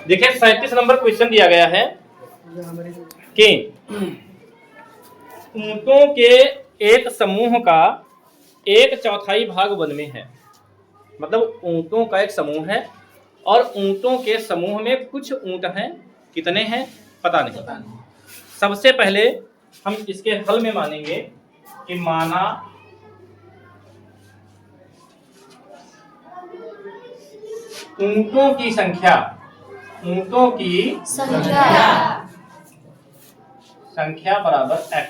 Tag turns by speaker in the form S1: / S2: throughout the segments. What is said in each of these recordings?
S1: देखिए 37 number question दिया गया है कि ऊंटों के एक समूह का 1/4 भाग वन में है। मतलब ऊंटों का एक समूह है और ऊंटों के समूह में कुछ ऊंट हैं, कितने हैं पता नहीं। सबसे पहले हम इसके हल में मानेंगे कि माना ऊंटों की संख्या बराबर x।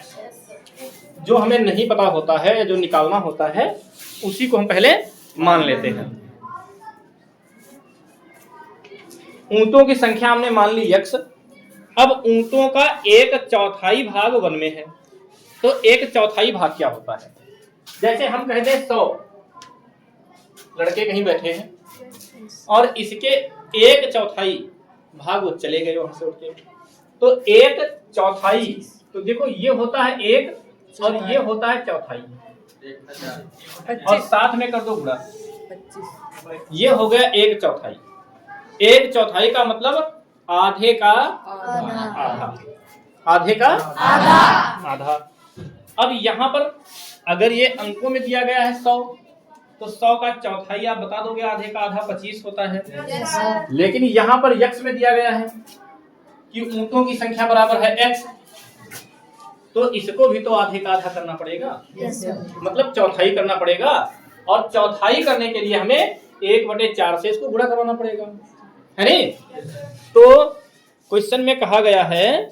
S1: जो हमें नहीं पता होता है या जो निकालना होता है उसी को हम पहले मान लेते हैं। ऊंटों की संख्या हमने मान ली x। अब ऊंटों का 1/4 भाग वन में है, तो 1/4 भाग क्या होता है? जैसे हम कहते हैं 100 लड़के कहीं बैठे हैं और इसके 1/4 भाग वो चले गए वहां से उठ के, तो 1/4, तो देखो ये होता है 1 और ये होता है चौथाई, और साथ में कर दो गुणा, ये हो गया 1/4। 1/4 का मतलब आधे का आधा, आधे का आधा। अब यहाँ पर अगर ये अंकों में दिया गया है 100, तो 100 का चौथाई आप बता दोगे, आधे का आधा 25 होता है। लेकिन यहाँ पर यक्ष में दिया गया है कि ऊंटों की संख्या बराबर है x, तो इसको भी तो आधे का आधा करना पड़ेगा, मतलब चौथाई करना पड़ेगा। और चौथाई करने के लिए हमें 1/4 से इसको गुणा करवाना पड़ेगा, है नहीं? तो क्वेश्चन में कहा गया है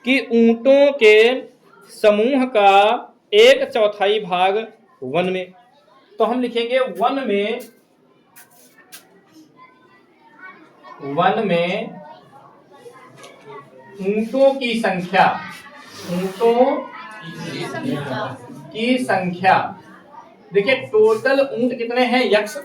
S1: कि ऊंटों के समूह का 1/4 भाग वन में, तो हम लिखेंगे वन में ऊंटों की संख्या, देखिए टोटल ऊंट कितने हैं यक्ष,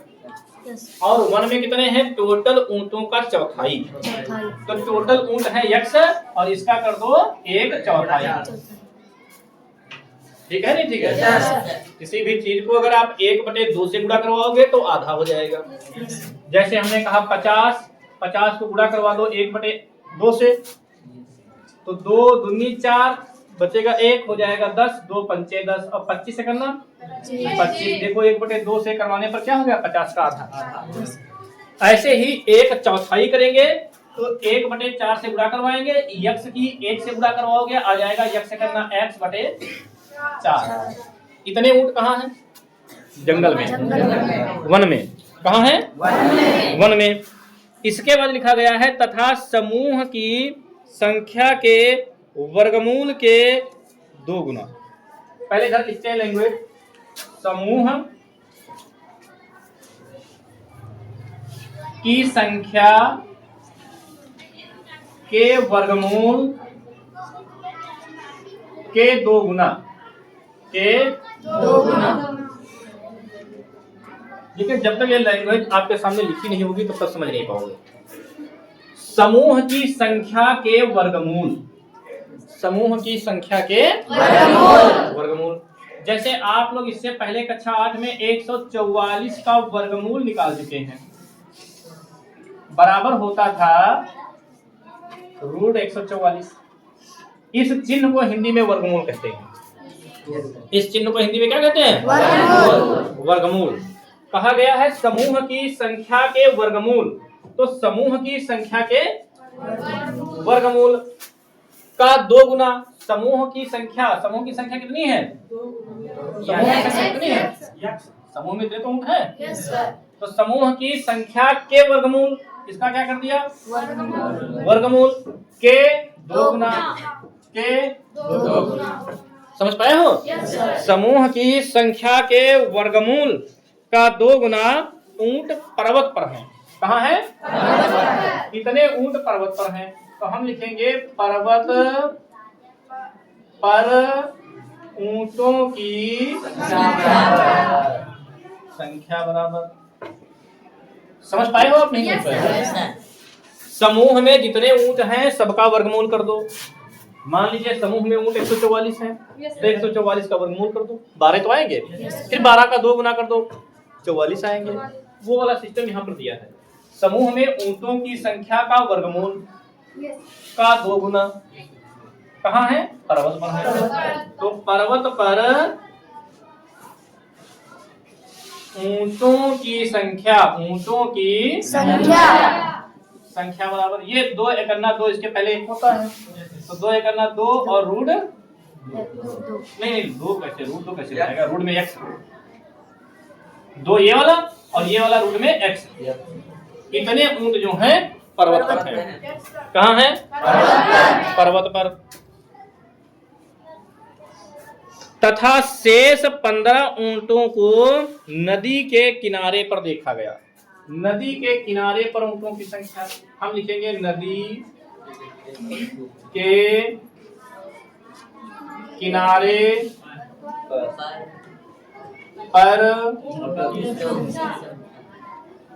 S1: और वन में कितने हैं टोटल ऊंटों का चौथाई, तो टोटल ऊंट है यक्ष और इसका कर दो 1/4। ठीक है नहीं? ठीक है। किसी भी चीज को अगर आप 1/2 से गुणा करवाओगे तो आधा हो जाएगा। जैसे हमने कहा 50 को गुणा करवा दो 1/2 से, तो 2 दूनी 4 बचेगा 1, हो जाएगा 10, 2 पंचे 10, और 25 से करना 25। देखो 1/2 से करवाने पर क्या हो गया 50 का आधा। ऐसे ही 1/4 करेंगे तो 1/4 से गुणा करवाएंगे, यक्ष की 1 से गुणा करवाओगे आ जाएगा यक्ष करना x/4। इतने ऊंट कहाँ हैं? जंगल में, वन में। कहाँ है? वन में। इसके बाद लिखा गया है तथा समूह की संख्या के वर्गमूल के 2 गुना। पहले इधर लिखते हैं लैंग्वेज, समूह की संख्या के वर्गमूल के 2 गुना, देखिए जब तक ये लैंग्वेज आपके सामने लिखी नहीं होगी तब तक समझ नहीं पाओगे। समूह की संख्या के वर्गमूल, समूह की संख्या के वर्गमूल। जैसे आप लोग इससे पहले कक्षा 8 में 144 का वर्गमूल निकाल चुके हैं, बराबर होता था √144। इस चिन्ह को हिंदी में वर्गमूल कहते हैं। इस चिन्ह को हिंदी में क्या कहते हैं? वर्गमूल। कहा गया है समूह की संख्या के वर्गमूल, तो समूह की संख्या के वर्गमूल का 2 गुना। समूह की संख्या कितनी है? समूह की संख्या कितनी है? समूह में तो ऊंट है, तो समूह की संख्या के वर्गमूल, इसका क्या कर दिया? वर्गमूल के 2 गुना, के 2 गुना। समझ पाए हो? समूह की संख्या के वर्गमूल का 2 गुना ऊंट पर्वत पर हैं। कहाँ है? कितने ऊंट पर्वत पर हैं? तो हम लिखेंगे पर्वत पर ऊंटों की संख्या बराबर। समझ पाए हो आप? नहीं समझ पाए? समूह में जितने ऊंट हैं सबका वर्गमूल कर दो। मान लीजिए समूह में ऊंट 144 है, तो 144 का वर्गमूल कर दो, 12 तो आएंगे। फिर 12 का 2 गुना कर दो, 44 आएंगे। वो वाला सिस्टम यहाँ पर दिया है। समूह में ऊंटों की संख्या का वर्गमूल का 2 गुना कहाँ है? पर्वत पर है। तो पर्वत पर ऊंटों की संख्या बराबर ये 2 एकन्ना 2, इसके पहले 1 होता है तो 2 एकन्ना 2 और रूट नहीं 2 कैसे, रूट 2 कैसे जाएगा? रूट में x 2 ये वाला और ये वाला रूट में x। इतने ऊंट जो हैं पर्वत पर हैं। कहाँ है? पर्वत पर। तथा शेष 15 ऊंटों को नदी के किनारे पर देखा गया। नदी के किनारे पर ऊंटों की संख्या हम लिखेंगे नदी के किनारे पर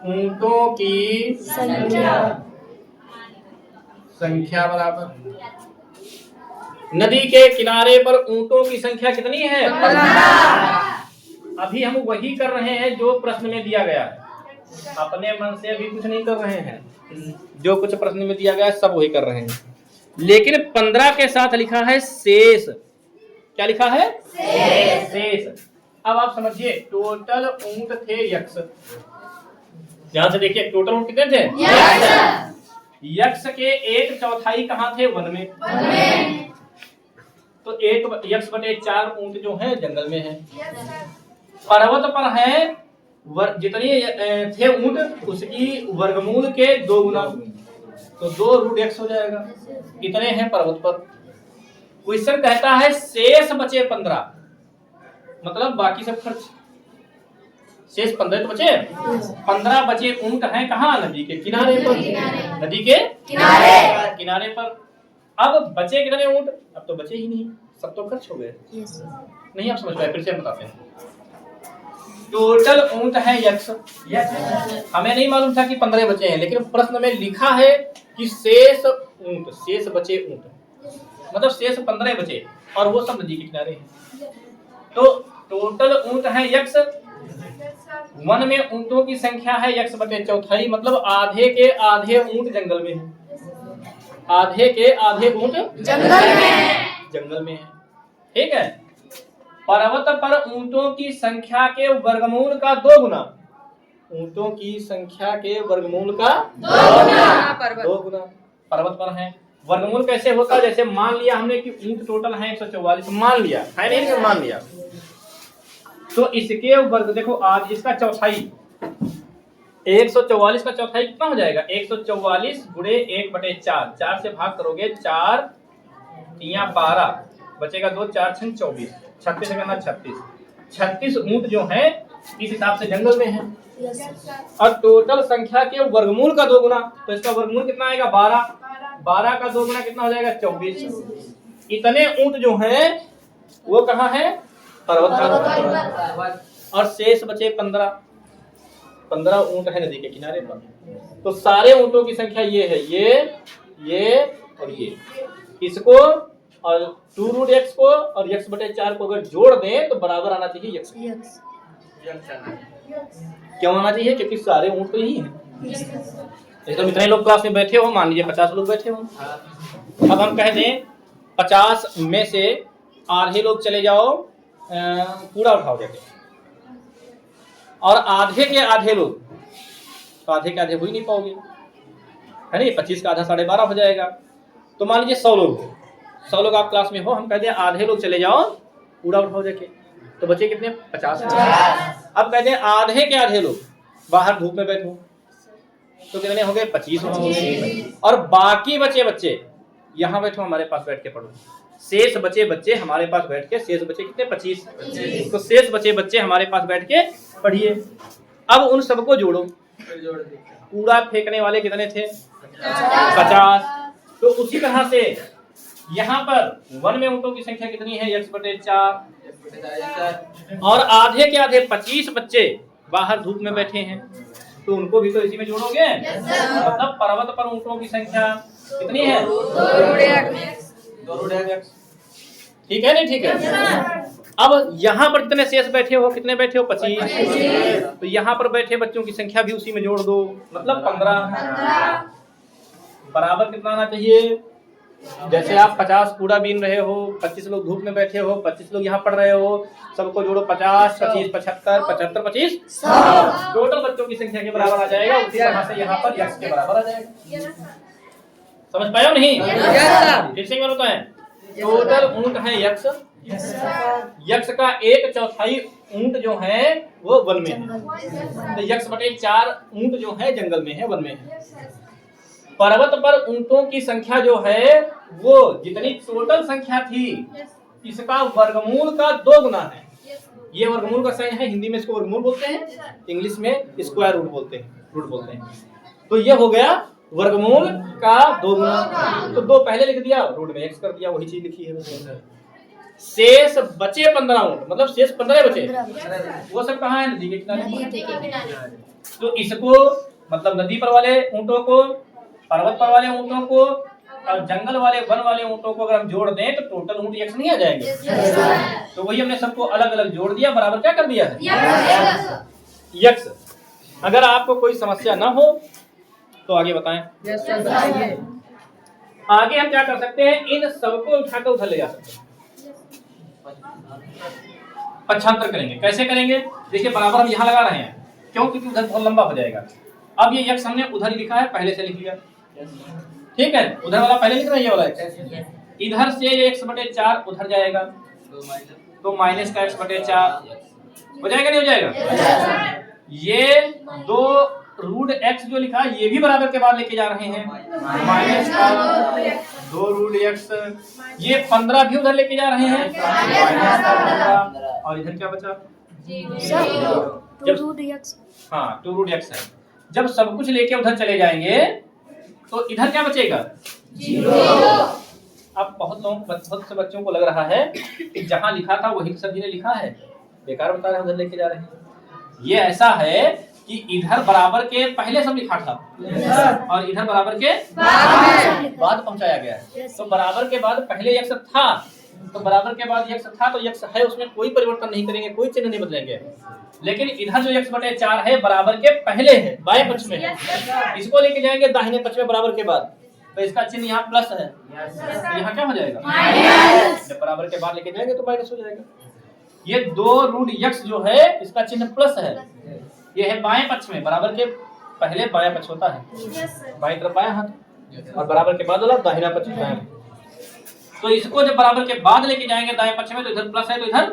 S1: ऊंटों की संख्या बराबर। नदी के किनारे पर ऊंटों की संख्या कितनी है? 15। अभी हम वही कर रहे हैं जो प्रश्न में दिया गया है, अपने मन से अभी कुछ नहीं कर रहे हैं, जो कुछ प्रश्न में दिया गया है सब वही कर रहे हैं। लेकिन 15 के साथ लिखा है शेष। क्या लिखा है? शेष। अब आप समझिए, टोटल ऊंट थे यक्ष। ध्यान से देखिए, टोटल ऊंट कितने थे? यक्ष के 1/4 कहाँ थे? वन में। तो 1 यक्ष बटे 4 ऊंट जो है जंगल में है। पर्वत पर है जितने थे ऊंट उसकी वर्गमूल के 2 गुना, तो 2 रूट x हो जाएगा। इतने हैं पर्वत पर। क्वेश्चन कहता है शेष बचे 15, मतलब बाकी सब खर्च। शेष 15 तो बचे, 15 बचे ऊंट हैं कहाँ? नदी के किनारे पर। नदी के किनारे पर। अब बचे कितने ऊंट? अब तो बचे ही नहीं, सब तो खर्च हो गए। नहीं आप समझ पाए, फिर से हम बताते हैं। टोटल ऊंट है यक्ष। हमें नहीं मालूम था कि 15 बचे हैं, लेकिन प्रश्न में लिखा है कि शेष ऊंट, शेष बचे ऊंट, मतलब शेष 15 बचे और वो सब नदी के किनारे हैं। तो टोटल ऊंट है यक्ष। वन में ऊंटों की संख्या है यक्ष बटे 4, मतलब आधे के आधे ऊंट जंगल में है। आधे के आधे ऊंट जंगल में है। ठीक है। पर्वत पर ऊंटों की संख्या के वर्गमूल का 2 गुना। ऊंटों की संख्या के वर्गमूल का 2 गुना पर्वत पर है। वर्गमूल कैसे होता है? जैसे मान लिया हमने कि ऊंट टोटल है 144, मान लिया है नहीं, मान लिया तो इसके वर्ग देखो, आज इसका चौथाई 144 का चौथाई कितना हो जाएगा? 144 गुणे 1/4, 4 से भाग करोगे 4 तिया 12, बचेगा 2, 4 6 24, 36 करना 36 ऊंट जो है इस हिसाब से जंगल में है। और टोटल संख्या के वर्गमूल का 2 गुना, तो इसका वर्गमूल कितना आएगा? 12 का 2 गुना कितना हो जाएगा? 24। इतने ऊंट जो हैं वो कहाँ है? पर्वत पर। और शेष बचे 15 ऊंट है नदी के किनारे पर। तो सारे ऊंटों की संख्या ये है, ये और ये। इसको और 2 रूट x को और x बटे 4 को अगर जोड़ दें तो बराबर आना चाहिए x। क्यों आना चाहिए? क्योंकि सारे ऊंट तो यही हैं। तो इतने लोग क्लास में बैठे हो, मान लीजिए 50 लोग बैठे हो। अब हम कह दें 50 में से आधे लोग चले जाओ कूड़ा उठाओ जाके, और आधे के आधे लोग, तो आधे के आधे हो ही नहीं पाओगे, है नहीं? 25 का आधा 12.5 हो जाएगा। तो मान लीजिए 100 लोग आप क्लास में हो, हम कहते हैं आधे लोग चले जाओ कूड़ा उठाओ जाके, तो बचे कितने? 50। अब कहते हैं आधे के आधे लोग बाहर धूप में बैठो, तो कितने हो गए? 25 हो गए। और बाकी बचे बच्चे यहाँ बैठो, हमारे पास बैठ के पढ़ो। शेष बचे बच्चे हमारे पास बैठ के, शेष बचे कितने? 25। तो शेष बचे बच्चे हमारे पास बैठ के पढ़िए। अब उन सबको जोड़ो। कूड़ा फेंकने वाले कितने थे? 50। तो उसी तरह से यहाँ पर वन में ऊंटों की संख्या कितनी है? x बटे 4। और आधे के आधे 25 बच्चे बाहर धूप में बैठे हैं, तो उनको भी तो इसी में जोड़ोगे। मतलब पर्वत पर ऊंटों की संख्या कितनी है? 2 रूट x। ठीक है नहीं? ठीक है। अब यहाँ पर कितने शेष बैठे हो, कितने बैठे हो, 25। तो यहाँ पर बैठे बच्चों की संख्या भी उसी में जोड़ दो, मतलब 15 बराबर कितना आना चाहिए। जैसे आप 50 कूड़ा बीन रहे हो, 25 लोग धूप में बैठे हो, 25 लोग यहाँ पढ़ रहे हो, सबको जोड़ो 50, 25, 75, 75, 25 टोटल बच्चों की संख्या के बराबर आ जाएगा। उसी तरह से यहाँ पर यक्स के बराबर आ जाएगा। समझ पाए हो नहीं? फिर से बताते हैं, टोटल ऊंट है यक्स, यक्स का 1/4 ऊंट जो है वो वन में है, तो यक्स बटे 4 ऊंट जो है जंगल में है, वन में है। पर्वत पर ऊंटों की संख्या जो है वो जितनी टोटल संख्या थी इसका वर्गमूल का 2 गुना है। ये वर्गमूल का साइन है, हिंदी में इसको वर्गमूल बोलते हैं, इंग्लिश में स्क्वायर रूट बोलते हैं, रूट बोलते हैं। तो ये हो गया वर्गमूल का 2 गुना। तो 2 पहले लिख दिया, रूट में x कर दिया, वही चीज लिखी है। शेष बचे 15 ऊंट, मतलब शेष 15 बचे, वो सब कहाँ है, नदी के किनारे। तो इसको मतलब नदी पर वाले ऊंटों को, पर्वत पर वाले ऊंटों को और जंगल वाले वन वाले ऊंटों को अगर हम जोड़ दें तो टोटल ऊंट यक्स नहीं आ जाएंगे। तो वही हमने सबको अलग अलग जोड़ दिया, बराबर क्या कर दिया है, यक्स। अगर आपको कोई समस्या ना हो तो आगे बताएं। आगे हम क्या कर सकते हैं, इन सबको उठाकर उधर ले जा सकते हैं, पक्षांतर करेंगे। कैसे करेंगे, देखिए बराबर हम यहाँ लगा रहे हैं, क्यों, क्योंकि उधर बहुत लंबा हो जाएगा। अब ये यक्स हमने उधर ही लिखा है, पहले से लिख लिया, ठीक है, उधर वाला पहले लिख रहे हैं, ये वाला इधर से ये x/4 उधर जाएगा, तो माइनस का x/4 हो जाएगा, नहीं हो जाएगा। ये 2 रूट x जो लिखा है ये भी बराबर के बाद लेके जा रहे हैं, माइनस का 2 रूट x। ये 15 भी उधर लेके जा रहे हैं, माइनस का 15, और इधर क्या बचा, 2 रूट x। हाँ, 2 रूट x है। जब सब कुछ लेके उधर चले जाएंगे तो इधर क्या बचेगा, 0। अब बहुत से बच्चों को लग रहा है कि जहां लिखा था वही सभी ने लिखा है, बेकार बता रहे हैं, उधर लेके जा रहे हैं। ये ऐसा है कि इधर बराबर के पहले सब लिखा था और इधर बराबर के बाद पहुंचाया गया है। तो बराबर के बाद पहले यक्स था, तो बराबर के बाद यक्स था, तो यक्स है, उसमें कोई परिवर्तन नहीं करेंगे, कोई चिन्ह नहीं बदलेंगे। लेकिन इधर जो x/4 है बराबर के पहले है, बाएं पक्ष में है, इसको लेके जाएंगे दाहिने पक्ष में बराबर के बाद, तो इसका चिन्ह यहाँ प्लस है, तो यहाँ क्या हो जाएगा, जब बराबर के बाद लेके जाएंगे तो माइनस हो जाएगा। ये 2 रूट x जो है इसका चिन्ह प्लस है, ये है बाएं पक्ष में, बराबर के पहले बायां पक्ष होता है, बाएं तरफ बायां हाथ, और बराबर के बाद वाला दाहिना पक्ष होता है। तो इसको जब बराबर के बाद लेके जाएंगे दाएं पक्ष में, तो इधर प्लस है तो इधर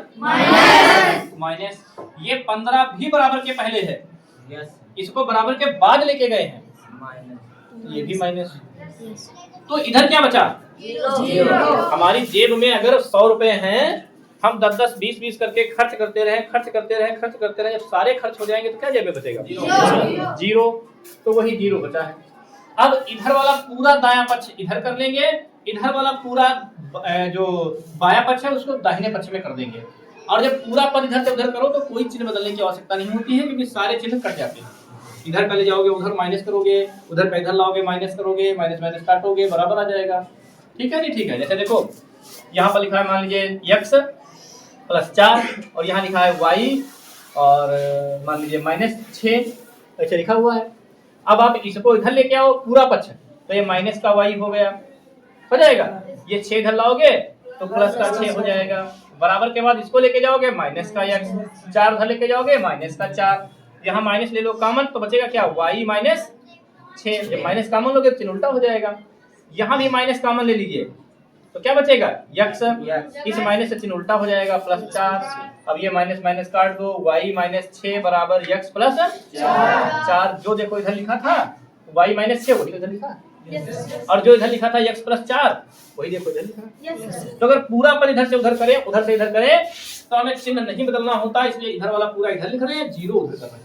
S1: माइनस। ये 15 भी बराबर के पहले है, इसको बराबर के बाद लेके गए हैं, तो ये भी माइनस। तो इधर क्या बचा, 0। हमारी जेब में अगर 100 रुपए हैं, हम 10-10, 20-20 करके खर्च करते रहे, खर्च करते रहे, जब सारे खर्च हो जाएंगे तो क्या जेब में बचेगा, 0। तो वही 0 बचा है। अब इधर वाला पूरा दायां पक्ष इधर कर लेंगे, इधर वाला पूरा जो बायां पक्ष है उसको दाहिने पक्ष में कर देंगे, और जब पूरा पद इधर से उधर करो तो कोई चिन्ह बदलने की आवश्यकता नहीं होती है, क्योंकि सारे चिन्ह कट जाते हैं। इधर का ले जाओगे उधर माइनस करोगे, उधर का इधर लाओगे माइनस करोगे, माइनस माइनस काटोगे, बराबर आ जाएगा। ठीक है, नहीं ठीक है। जैसे देखो यहाँ पर लिखा है, मान लीजिए x+4, और यहाँ लिखा है y, और मान लीजिए -6 ऐसे लिखा हुआ है। अब आप इसको इधर लेके आओ पूरा पक्ष, तो ये माइनस का y हो गया, हो जाएगा। ये 6 इधर लाओगे तो प्लस का 6 हो जाएगा, बराबर के बाद इसको लेके जाओगे माइनस का x, 4 उधर लेके जाओगे माइनस का 4, यहाँ माइनस ले लो कॉमन, तो बचेगा क्या, y -6। जब माइनस कॉमन लोगे तो चिन्ह उल्टा हो जाएगा। यहाँ भी माइनस कॉमन ले लीजिए तो क्या बचेगा, x, इस माइनस से चिन्ह उल्टा हो जाएगा, +4। अब ये माइनस माइनस काट दो, y -6 बराबर x + 4। जो देखो इधर लिखा था y -6 वही इधर लिखा, और जो इधर लिखा था x + 4 वही देखो इधर लिखा। तो अगर पूरा पर इधर से उधर करें, उधर से इधर करें, तो हमें चिन्ह नहीं बदलना होता, इसलिए इधर वाला पूरा इधर लिख रहे हैं, 0 उधर कर रहे हैं।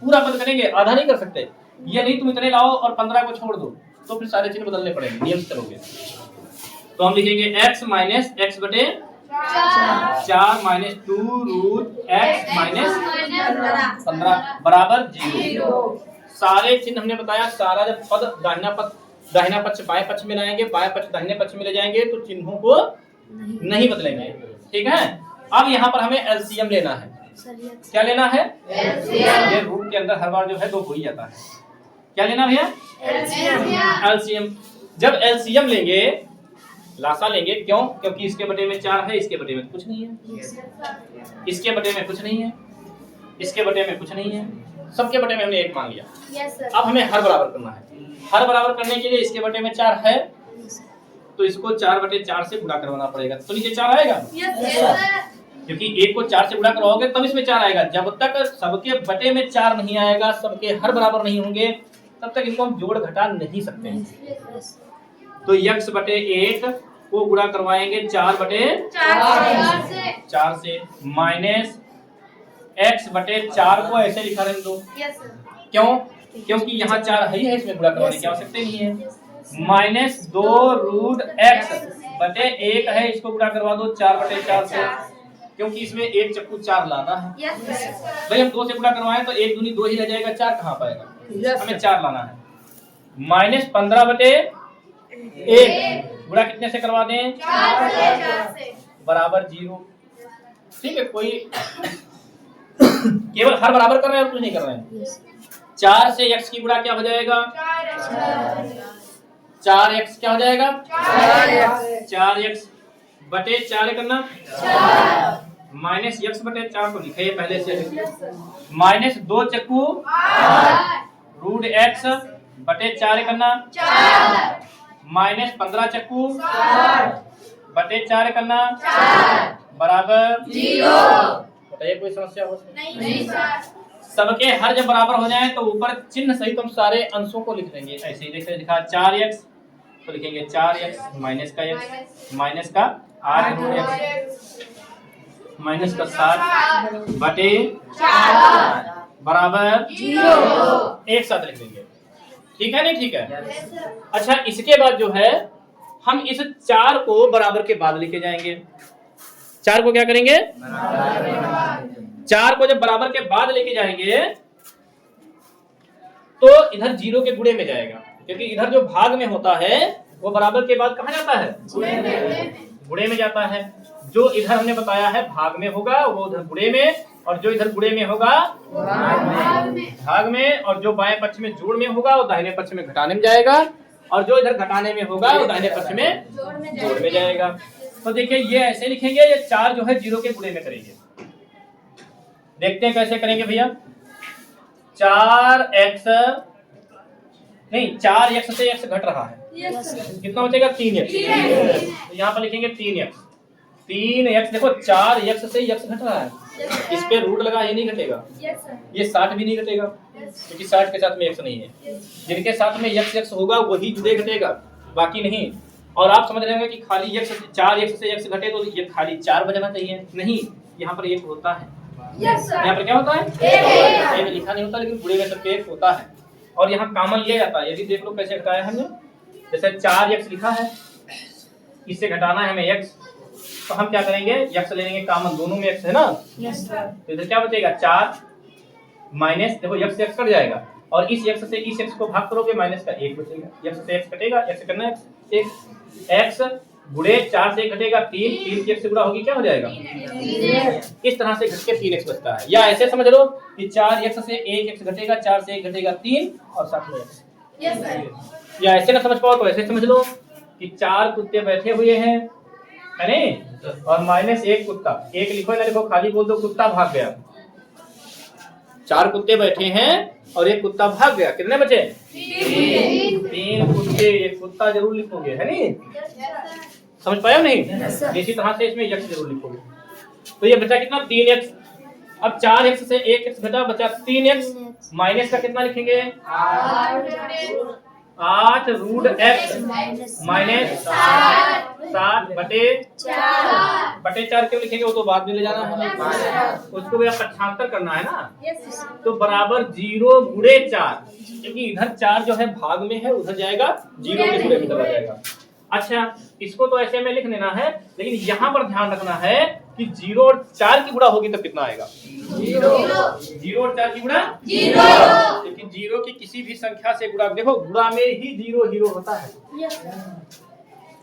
S1: पूरा पद करेंगे, आधा नहीं कर सकते। ये नहीं तुम इतने लाओ और 15 को छोड़ दो, तो फिर सारे चिन्ह बदलने पड़ेंगे, नियम से करोगे। तो हम लिखेंगे x - x/4 -2√x - 15 बराबर 0। सारे चिन्ह हमने बताया, सारा जब पद दाहिना पक्ष बाएं पक्ष में लाएंगे, बाएं पक्ष दाहिने पक्ष में ले जाएंगे, तो चिन्हों को नहीं बदलेंगे। ठीक है। अब यहाँ पर हमें एलसीएम लेना है। क्या लेना है? ये रूट के अंदर हर बार जो है 2 हो ही जाता है। क्या लेना भैया? एलसीएम। जब एलसीएम लेंगे, लासा लेंगे, क्यों? क्योंकि इसके बटे में 4 है, इसके बटे में कुछ नहीं है, इसके बटे में कुछ नहीं है, इसके बटे में कुछ नहीं है, सबके बटे में हमने 1 मान लिया। अब हमें हर बराबर करना है। हर बराबर करने के लिए इसके बटे में 4 है तो इसको 4/4 से गुणा करवाना पड़ेगा, तो नीचे 4 आएगा। क्योंकि 1 को 4 से गुणा करवाओगे तब इसमें 4 आएगा। जब तक सबके बटे में 4 नहीं आएगा, सबके हर बराबर नहीं होंगे, तब तक इनको हम जोड़ घटा नहीं सकते हैं। तो x/8 को गुणा करवाएंगे 4/4 से, माइनस x/4 को ऐसे लिखा रहने दो। क्यों? क्योंकि यहाँ 4 है ही है, इसमें गुणा करवाने की आवश्यकता नहीं है। -2√x/1 है, इसको गुणा करवा दो 4/4 से, क्योंकि इसमें 1 चक्कू 4 लाना है। भाई हम 2 से गुणा करवाएं तो 1 दूनी 2 ही रह जाएगा, 4 कहाँ पाएगा? हमें 4 लाना है। -15/1 गुणा कितने से करवा दें? 4 से बराबर 0। ठीक है, कोई केवल हर बराबर कर रहे हैं और कुछ नहीं कर रहे हैं। 4 से x की गुणा क्या हो जाएगा? 4x क्या हो जाएगा? 4x बटे 4 करना, माइनस x/4 को लिखे पहले से, -2 चक्कू √x/4 करना, -15 चक्कू बटे 4 करना बराबर 0। बताइए कोई समस्या हो? नहीं सर। सबके हर जब बराबर हो जाए तो ऊपर चिन्ह सहित हम सारे अंशों को लिख देंगे। ऐसे ही देखिए, लिखा 4x तो लिखेंगे 4x माइनस का x माइनस का 8√x माइनस का 7 बटे 4 बराबर 0। एक साथ लिख देंगे। ठीक है नहीं? ठीक है। अच्छा, इसके बाद जो है हम इस 4 को बराबर के बाद लेके जाएंगे। 4 को क्या करेंगे? 4 को जब बराबर के बाद लेके जाएंगे तो इधर 0 के गुणे में जाएगा, क्योंकि इधर जो भाग में होता है वो बराबर के बाद कहाँ जाता है? गुणे में जाता है। जो इधर हमने बताया है भाग में होगा वो उधर गुणे में, और जो इधर गुणे में होगा भाग में, और जो बाएं पक्ष में जोड़ में होगा वो दाहिने पक्ष में घटाने में जाएगा, और जो इधर घटाने में होगा वो दाहिने पक्ष में जोड़ में जाएगा। तो देखिए ये ऐसे लिखेंगे, ये 4 जो है 0 के गुणे में करेंगे। देखते हैं कैसे करेंगे भैया। 4x से x घट रहा है, कितना बचेगा? 3x। तो यहाँ पर लिखेंगे 3x। देखो 4x से x घट रहा है, इस पे रूट लगा, ये नहीं घटेगा। ये 60 भी नहीं घटेगा, क्योंकि 60 के साथ में x नहीं है। जिनके साथ में x होगा वही जुड़े घटेगा, बाकी नहीं। और आप समझ रहे होंगे कि खाली 4x से x घटे तो ये खाली 4 बचना चाहिए, नहीं, यहाँ पर 1 होता है। यहाँ पर क्या होता है? 1 लिखा नहीं होता, लेकिन पूरे में सबके 1 होता है। और यहाँ कॉमन लिया जाता है। यदि देख लो कैसे घटाया हमने, जैसे 4x लिखा है, इससे घटाना है हमें x, तो हम क्या करेंगे? x ले लेंगे कॉमन, दोनों में x है ना। तो इधर क्या बचेगा? 4 माइनस, देखो x से x कट जाएगा, और इस x से इस x को भाग करोगे माइनस का 1 बचेगा। x से x कटेगा, x से करना है 1, x गुणे 4 से घटेगा 3 की x से गुणा होगी, क्या हो जाएगा? इस तरह से घट के 3x बचता है। या ऐसे समझ लो कि 4x से 1x घटेगा, 4 से 1 घटेगा 3 और साथ में x। या ऐसे ना समझ पाओ तो ऐसे समझ लो कि 4 कुत्ते बैठे हुए हैं, है नहीं, और -1 कुत्ता। 1 लिखो ना लिखो, खाली बोल दो कुत्ता भाग गया। 4 कुत्ते बैठे हैं और 1 कुत्ता भाग गया, कितने बचे? 3 कुत्ते, 1 कुत्ता जरूर लिखोगे, है नहीं? समझ पाया नहीं? इसी तरह से इसमें x जरूर लिखोगे। तो ये बचा कितना? 3x। अब 4x से 1x घटा, बचा 3x, माइनस का कितना लिखेंगे? 8√x माइनस 7 बटे 4 क्यों लिखेंगे? वो तो बाद में ले जाना है, उसको भी पक्षांतर करना है ना। तो बराबर 0 गुणे 4, क्योंकि इधर 4 जो है भाग में है, उधर जाएगा 0 के गुणे में चला जाएगा। अच्छा, इसको तो ऐसे में लिख लेना है, लेकिन यहाँ पर ध्यान रखना है कि 0 और 4 की गुणा होगी तो कितना आएगा? 0 और 4 की गुणा 0, क्योंकि 0 की किसी भी संख्या से गुणा, देखो गुणा में ही 0 होता है।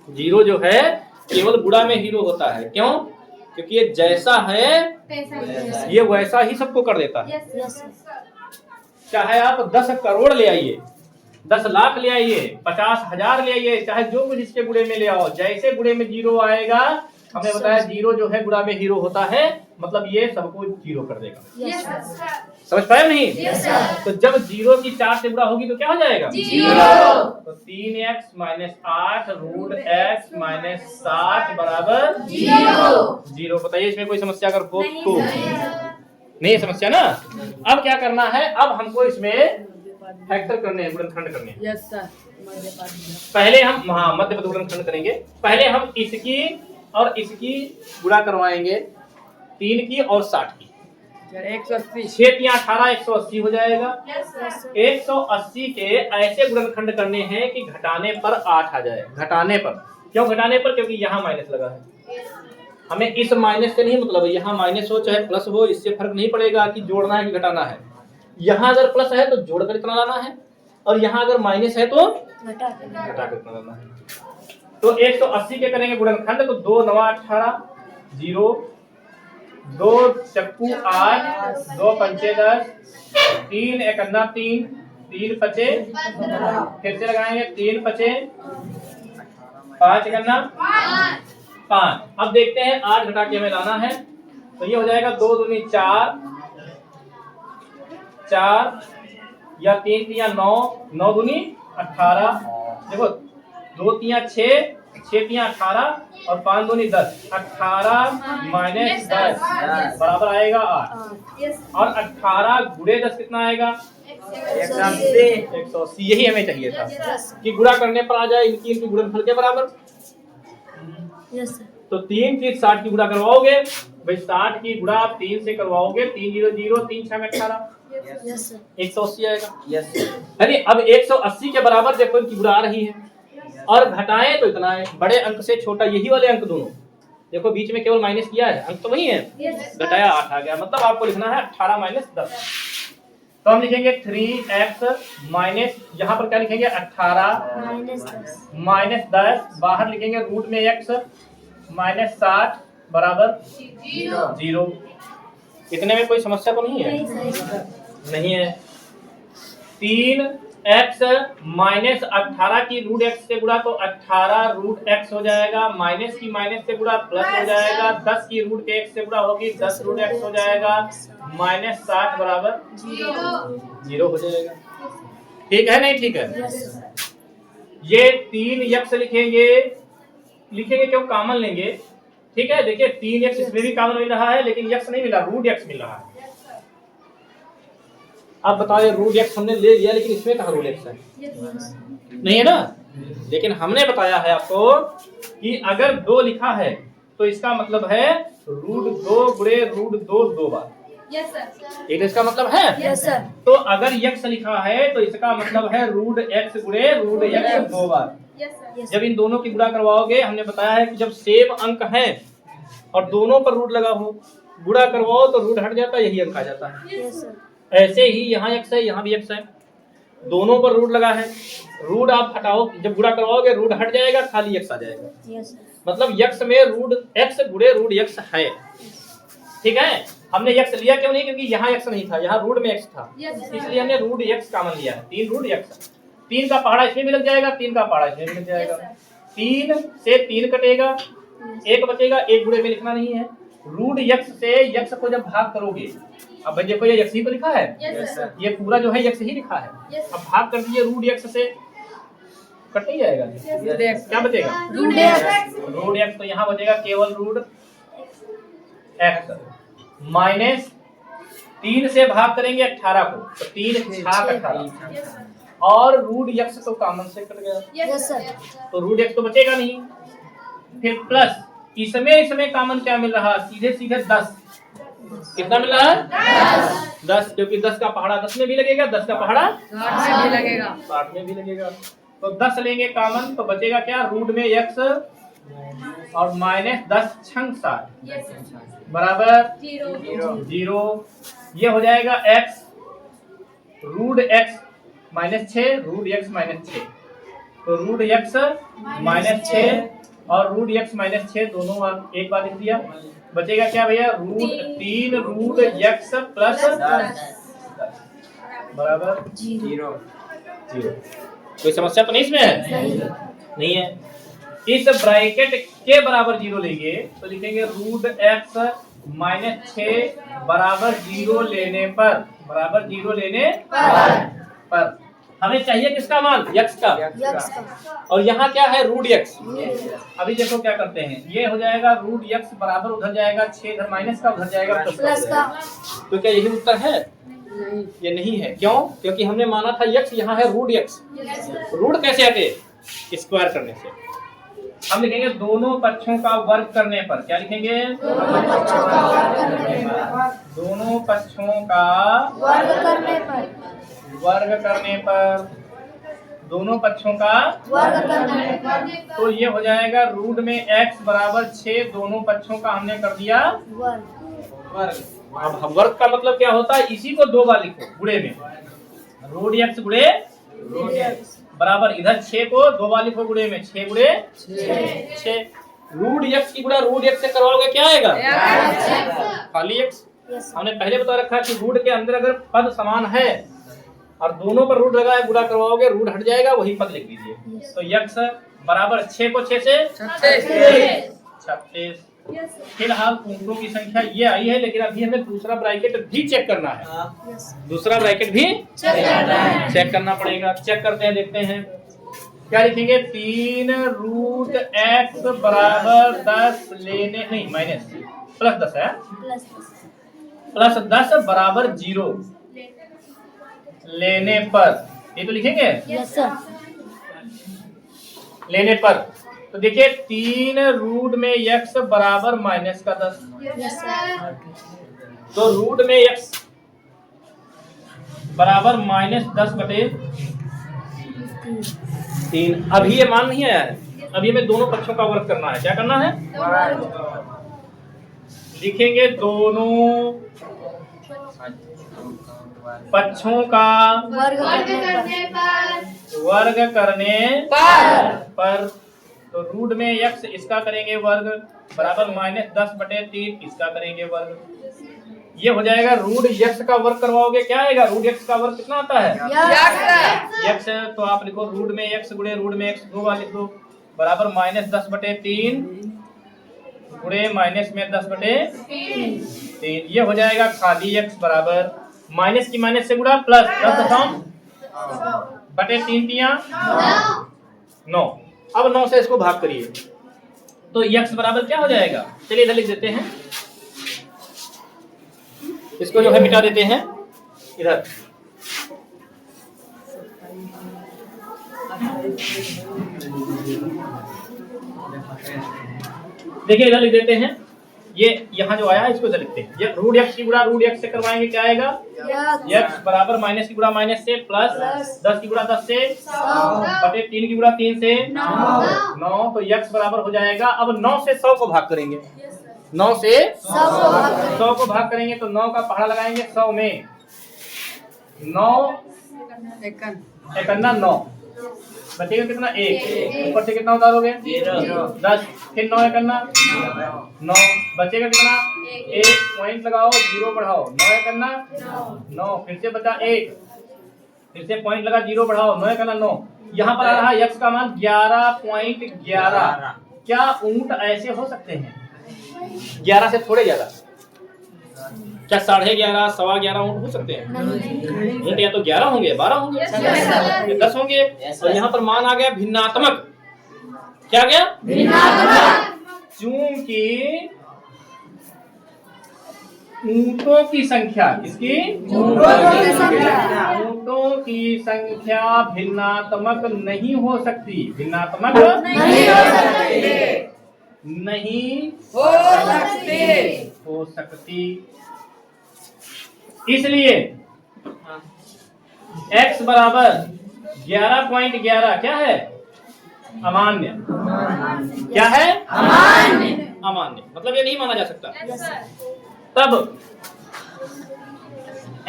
S1: 0 जो है केवल गुणा में 0 होता है। क्यों? क्योंकि ये जैसा है ये वैसा ही सबको कर देता है। चाहे आप 10 करोड़ ले आइए, 10 लाख ले आइए, 50,000 ले आइए, चाहे जो कुछ इसके गुणे में ले आओ, जैसे गुणे में जीरो आएगा, हमने बताया जीरो जो है गुणा में हीरो होता है, मतलब ये सबको जीरो कर देगा। समझ पाए नहीं? तो जब जीरो की 4 से गुणा होगी तो क्या हो जाएगा? जीरो। तो 3x minus 8 root x minus 7 बराबर जीरो। बताइए इसमें कोई समस्या अगर हो तो? नहीं समस्या ना। अब क्या करना है, अब हमको इसमें फैक्टर करने हैं, गुणनखंड करने हैं।
S2: Yes sir.
S1: पहले हम मध्य पद गुणनखंड करेंगे। पहले हम इसकी और इसकी गुणा करवाएंगे, 3 की और 60 की।
S2: 180
S1: 6 3 18 180 हो जाएगा। 180 के ऐसे गुणनखंड करने हैं कि घटाने पर 8 आ जाए। घटाने पर, क्यों घटाने पर? क्योंकि यहाँ माइनस लगा है। हमें इस माइनस से नहीं मतलब है, यहाँ माइनस हो चाहे प्लस हो, इससे फर्क नहीं पड़ेगा कि जोड़ना है कि घटाना है। यहाँ अगर प्लस है तो जोड़कर इतना लाना है, और यहाँ अगर माइनस है तो घटा कर इतना लाना है। तो 180 के करेंगे गुणनखंड, तो 2 9 18 0, 2 चक्कू 8, 2 पंचे 10, 3 1 3, 3 पचे, फिर से लगाएंगे 3 पचे 5 1 5। अब देखते हैं 8 घटा के हमें लाना है, तो ये हो जाएगा 2 दूनी 4, 4 या 3 3 9, 9 दूनी 18। देखो 2 3 6, 6 3 18 और 5 दूनी 10, 18 माइनस 10 बराबर आएगा 8। और 18 गुणे 10 कितना आएगा? 180। यही हमें चाहिए था कि गुणा करने पर आ जाए इनकी गुणनफल के बराबर। तो 3 की 60 की गुणा करवाओगे भाई, 60 की गुणा आप 3 से करवाओगे, 3 0 0, 3 6 18, 180 आएगा। अरे अब 180 के बराबर देखो इनकी गुणा आ रही है, और घटाएं तो इतना है, बड़े अंक से छोटा, यही वाले अंक दोनों। देखो बीच में केवल माइनस किया है, अंक तो वही है, घटाया 8 आ गया। मतलब आपको लिखना है 18 माइनस 10। तो हम लिखेंगे 3x माइनस, यहाँ पर क्या लिखेंगे? 18 माइनस 10, बाहर लिखेंगे रूट में x माइनस 60 बराबर 0। इतने में कोई समस्या तो नहीं है? नहीं है। 3x माइनस 18 की रूट x से गुणा तो 18 रूट x हो जाएगा, माइनस की माइनस से गुणा प्लस हो जाएगा, 10 की रूट के x से गुणा होगी 10 रूट x हो जाएगा, माइनस 60 बराबर 0 हो जाएगा। ठीक है नहीं? ठीक है। ये 3x लिखेंगे क्यों? कॉमन लेंगे। ठीक है, देखिए 3x इसमें भी कॉमन मिल रहा है, लेकिन x नहीं मिला, रूट x मिल रहा है। अब बताओ रूट x हमने ले लिया, लेकिन इसमें कहाँ रूट x है? नहीं है ना। लेकिन हमने बताया है आपको कि अगर 2 लिखा है तो इसका मतलब है रूट 2 गुणे रूट 2 2 बार।
S3: Yes sir.
S1: एक इसका मतलब है।
S2: Yes sir.
S1: तो अगर x लिखा है तो इसका मतलब है रूट x गुणे रूट x 2 बार।
S3: Yes sir.
S1: जब इन दोनों की गुणा करवाओगे, हमने बताया है कि जब सेम अंक है और दोनों पर रूट लगा हो, गुणा करवाओ तो रूट हट जाता है, यही अंक आ जाता है।
S2: Yes sir.
S1: ऐसे ही यहाँ x है, यहाँ भी x है, दोनों पर रूट लगा है, रूट आप हटाओ, जब गुणा करवाओगे रूट हट जाएगा, खाली x आ जाएगा।
S2: Yes sir.
S1: मतलब x में रूट x गुणे रूट x है। ठीक है, हमने x लिया क्यों नहीं? क्योंकि यहाँ x नहीं था, यहाँ रूट में x था, इसलिए हमने रूट x कॉमन लिया है। 3 रूट x, 3 का पहाड़ा इसमें भी लग जाएगा, 3 का पहाड़ा इसमें भी लग जाएगा। 3 से 3 कटेगा, 1 बचेगा, 1 गुणे में लिखना नहीं है। रूट x से x को जब भाग करोगे, अब भाई देखो ये x ही तो लिखा है, ये पूरा जो है x ही लिखा है। अब भाग कर दीजिए रूट x से, कट नहीं जाएगा, क्या बचेगा?
S2: Root x।
S1: रूट x, तो यहाँ बचेगा केवल रूट x माइनस 3 से भाग करेंगे 18 को, तो 3 छाक 18 और रूट x तो कॉमन से कट गया।
S2: Yes sir.
S1: तो रूट x तो बचेगा नहीं। फिर प्लस इसमें कॉमन क्या मिल रहा? सीधे सीधे 10। कितना मिल रहा है? 10, क्योंकि 10 का पहाड़ा 10 में भी लगेगा, 10 का पहाड़ा
S2: 60 में भी लगेगा,
S1: 60 में भी लगेगा। तो 10 लेंगे कॉमन, तो बचेगा क्या? रूट में x और माइनस 10 छंग 60 बराबर 0। ये हो जाएगा x root x minus 6, root x minus 6, तो रूट x माइनस 6 और रूट x माइनस 6 दोनों एक बार लिख दिया। बचेगा क्या भैया, ₹3 प्लस 10 बराबर 0। कोई समस्या तो नहीं इसमें है? नहीं है। इस ब्रैकेट के बराबर 0 लेंगे तो लिखेंगे √x - 6 बराबर 0 लेने पर हमें चाहिए किसका मान, x का। और यहाँ क्या है, √x। अभी देखो क्या करते हैं, ये हो जाएगा √x बराबर उधर जाएगा 6, इधर माइनस का, उधर जाएगा प्लस का। तो क्या यही उत्तर है? ये नहीं है। क्यों? क्योंकि हमने माना था x, यहाँ है √x। रूट कैसे आते, स्क्वायर करने से। हम लिखेंगे दोनों पक्षों का वर्ग करने पर। क्या लिखेंगे, दोनों पक्षों का वर्ग करने पर, दोनों पक्षों का वर्ग करने पर। तो ये हो जाएगा रूट में x बराबर 6, दोनों पक्षों का हमने कर दिया वर्ग। अब वर्ग का मतलब क्या होता है, इसी को 2 बार लिखो गुणे में, √x गुणे बराबर इधर 6 को 2 बार लिखो गुणे में, 6 गुणे 6। √x की गुणा √x से करवाओगे क्या आएगा, खाली x। हमने पहले बता रखा कि रूट के अंदर अगर पद समान है और दोनों पर रूट लगाए गुणा करवाओगे, रूट हट जाएगा, वही पद लिख लीजिए। तो x बराबर 6 को 6 से 36। फिलहाल अंकों की संख्या ये आई है, लेकिन अभी हमें दूसरा ब्रैकेट भी चेक करना है। दूसरा ब्रैकेट भी चेक करना पड़ेगा। चेक करते हैं, देखते हैं क्या लिखेंगे। 3√x बराबर 10 लेने, नहीं माइनस प्लस 10 है, प्लस 10 बराबर 0 लेने पर, ये तो लिखेंगे लेने पर। तो देखिए 3 रूट में x बराबर माइनस का 10। तो रूट में x बराबर -10 बटे 3। अभी ये मान नहीं आया है, अभी हमें दोनों पक्षों का वर्ग करना है। क्या करना है, लिखेंगे दोनों पक्षों का वर्ग करने पर। तो रूट में x इसका करेंगे वर्ग बराबर -10 बटे 3 इसका करेंगे वर्ग। ये हो जाएगा रूट x का वर्ग करवाओगे क्या आएगा, रूट x का वर्ग कितना आता है x। तो आप लिखो रूट में x गुणे रूट में x 2 बार लिख दो, बराबर -10 बटे 3 गुणे माइनस में 10 बटे 3। ये हो जाएगा खाली x बराबर माइनस की माइनस से गुणा प्लस 10 बटे 3 दिया 9। अब 9 से इसको भाग करिए तो x बराबर क्या हो जाएगा, चलिए इधर लिख देते हैं, इसको जो है मिटा देते हैं इधर। देखिए इधर लिख देते हैं, ये यहाँ जो आया इसको इधर लिखते हैं। ये रूट x की गुणा रूट x से करवाएंगे क्या आएगा, x बराबर माइनस की गुणा माइनस से प्लस 10 की गुणा 10 से बटे 3 की गुणा 3 से 9। तो x बराबर हो जाएगा, अब 9 से 100 को भाग करेंगे, 9 से 100 को भाग करेंगे तो 9 का पहाड़ा लगाएंगे 100 में, 9 एकन्ना 9 बचेगा कितना 1, ऊपर से कितना उतारोगे 10, फिर 9 एकन्ना 9 बचेगा कितना 1, पॉइंट लगाओ 0 बढ़ाओ 9 एकन्ना 9, फिर से बचा 1, फिर से पॉइंट लगा 0 बढ़ाओ 9 एकन्ना 9। यहाँ पर आ रहा है x का मान 11.11। क्या ऊंट ऐसे हो सकते हैं 11 से थोड़े ज्यादा, क्या 11.5 सवा 11 ऊंट हो सकते हैं? ऊंट या तो 11 होंगे 12 होंगे या 10 होंगे। और यहाँ पर मान आ गया भिन्नात्मक, क्या गया भिन्नात्मक, चूंकि ऊंटों की संख्या, किसकी, ऊंटों की संख्या भिन्नात्मक नहीं हो सकती, भिन्नात्मक नहीं हो सकती। इसलिए x बराबर 11.11 क्या है, अमान्य। क्या है, अमान्य, मतलब ये नहीं माना जा सकता। तब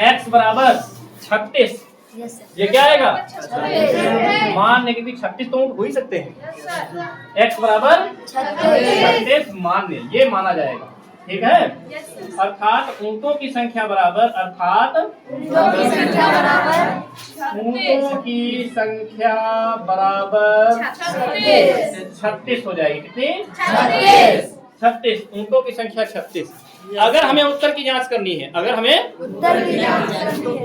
S1: x बराबर 36, ये क्या आएगा, मान नेगेटिव 36 तो हो ही सकते हैं। x बराबर 36 मान्य, ये माना जाएगा। ठीक है, अर्थात ऊँटों की संख्या बराबर, अर्थात ऊँटों की संख्या बराबर 36 हो जाएगी। कितनी? 36। ऊँटों की संख्या 36। अगर हमें उत्तर की जांच करनी है, अगर हमें तो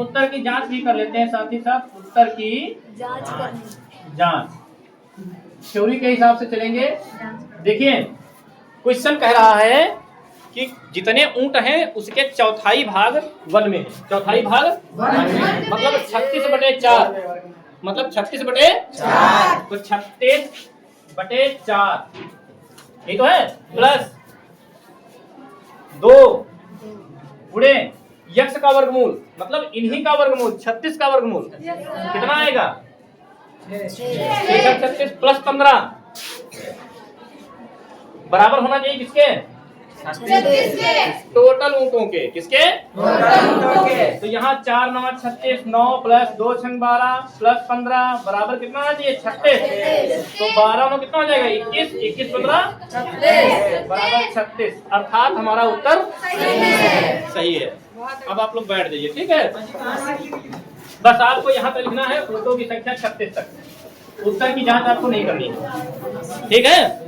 S1: उत्तर की जांच भी कर लेते हैं साथ ही साथ। उत्तर की जांच थ्योरी के हिसाब से चलेंगे। देखिए क्वेश्चन कह रहा है कि जितने ऊंट हैं उसके चौथाई भाग वन में है। चौथाई भाग मतलब 36/4, मतलब 36/4, तो 36/4 ये तो है, प्लस 2 गुणे यक्ष का वर्गमूल, मतलब इन्हीं का वर्गमूल 36 का वर्गमूल कितना आएगा? 36 प्लस 15 बराबर होना चाहिए किसके? टोटल ऊँटों के। किसके? तो यहाँ 4 9 36, 9 प्लस 2 6 12 प्लस 15 बराबर कितना आना चाहिए? 36। तो 12 में कितना हो जाएगा? 21, 21 15 बराबर 36। अर्थात हमारा उत्तर सही है। अब आप लोग बैठ जाइए, ठीक है। बस आपको यहाँ पे लिखना है ऊँटों की संख्या 36 तक। उत्तर की जांच आपको नहीं करनी है, ठीक है।